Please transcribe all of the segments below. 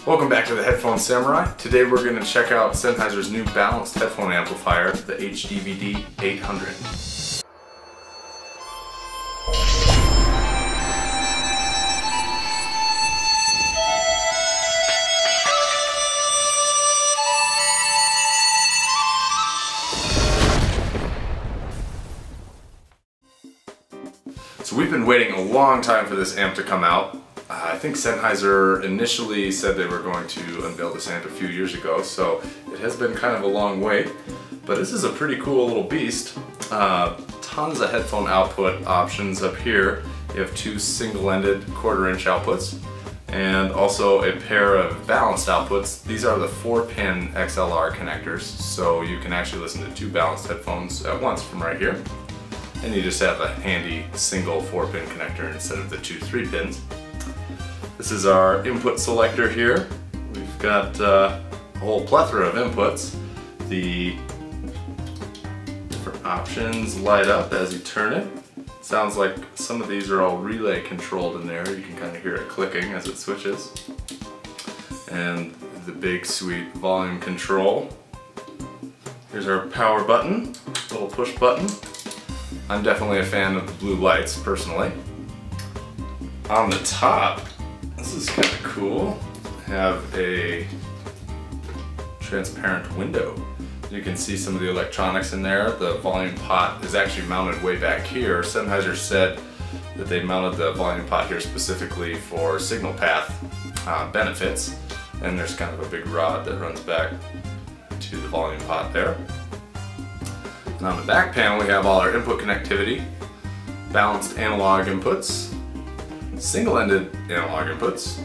Welcome back to the Headphone Samurai. Today we're going to check out Sennheiser's new balanced headphone amplifier, the HDVD800. So we've been waiting a long time for this amp to come out. I think Sennheiser initially said they were going to unveil this amp a few years ago, so it has been kind of a long wait. But this is a pretty cool little beast. Tons of headphone output options up here. You have two single-ended 1/4-inch outputs and also a pair of balanced outputs. These are the 4-pin XLR connectors, so you can actually listen to two balanced headphones at once from right here. And you just have a handy single 4-pin connector instead of the two 3-pins. This is our input selector here. We've got a whole plethora of inputs. The different options light up as you turn it. Sounds like some of these are all relay controlled in there. You can kind of hear it clicking as it switches. And the big sweet volume control. Here's our power button, little push button. I'm definitely a fan of the blue lights personally. On the top, this is kind of cool. Have a transparent window. You can see some of the electronics in there. The volume pot is actually mounted way back here. Sennheiser said that they mounted the volume pot here specifically for signal path benefits. And there's kind of a big rod that runs back to the volume pot there. And on the back panel we have all our input connectivity, balanced analog inputs, single-ended analog inputs.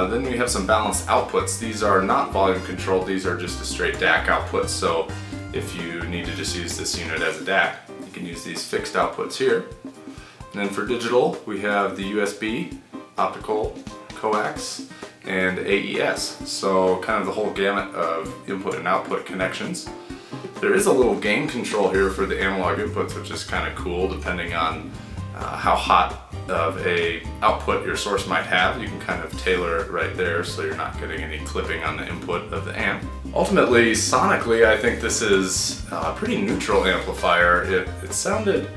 Then we have some balanced outputs. These are not volume controlled, these are just a straight DAC output. So if you need to just use this unit as a DAC, you can use these fixed outputs here. And then for digital, we have the USB, optical, coax, and AES. So kind of the whole gamut of input and output connections. There is a little gain control here for the analog inputs, which is kind of cool depending on how hot of a output your source might have. You can kind of tailor it right there so you're not getting any clipping on the input of the amp. Ultimately, sonically, I think this is a pretty neutral amplifier. It sounded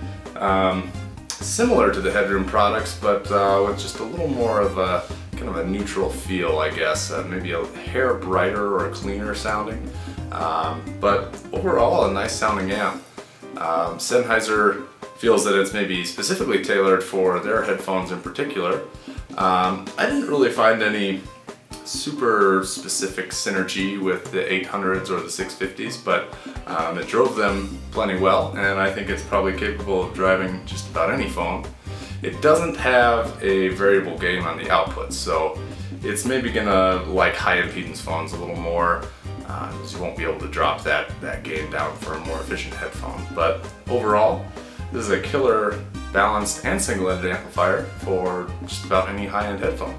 similar to the Headroom products, but with just a little more of a kind of a neutral feel, I guess. Maybe a hair brighter or cleaner sounding. But overall, a nice sounding amp. Sennheiser feels that it's maybe specifically tailored for their headphones in particular. I didn't really find any super specific synergy with the 800s or the 650s, but it drove them plenty well, and I think it's probably capable of driving just about any phone. It doesn't have a variable gain on the outputs, so it's maybe gonna like high impedance phones a little more, because you won't be able to drop that gain down for a more efficient headphone. But overall, this is a killer balanced and single-ended amplifier for just about any high-end headphone.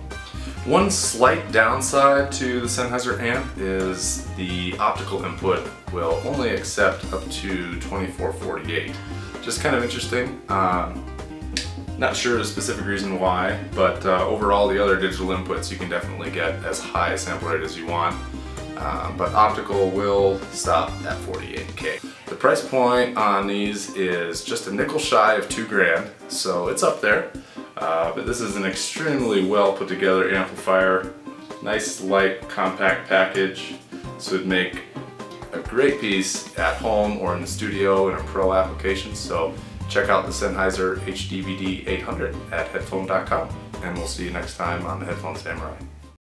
One slight downside to the Sennheiser amp is the optical input will only accept up to 2448. Just kind of interesting. Not sure the specific reason why, but overall the other digital inputs you can definitely get as high a sample rate as you want. But optical will stop at 48K. The price point on these is just a nickel shy of $2 grand, so it's up there. But this is an extremely well put together amplifier. Nice light compact package. This would make a great piece at home or in the studio in a pro application. So check out the Sennheiser HDVD800 at headphone.com, and we'll see you next time on the Headphone Samurai.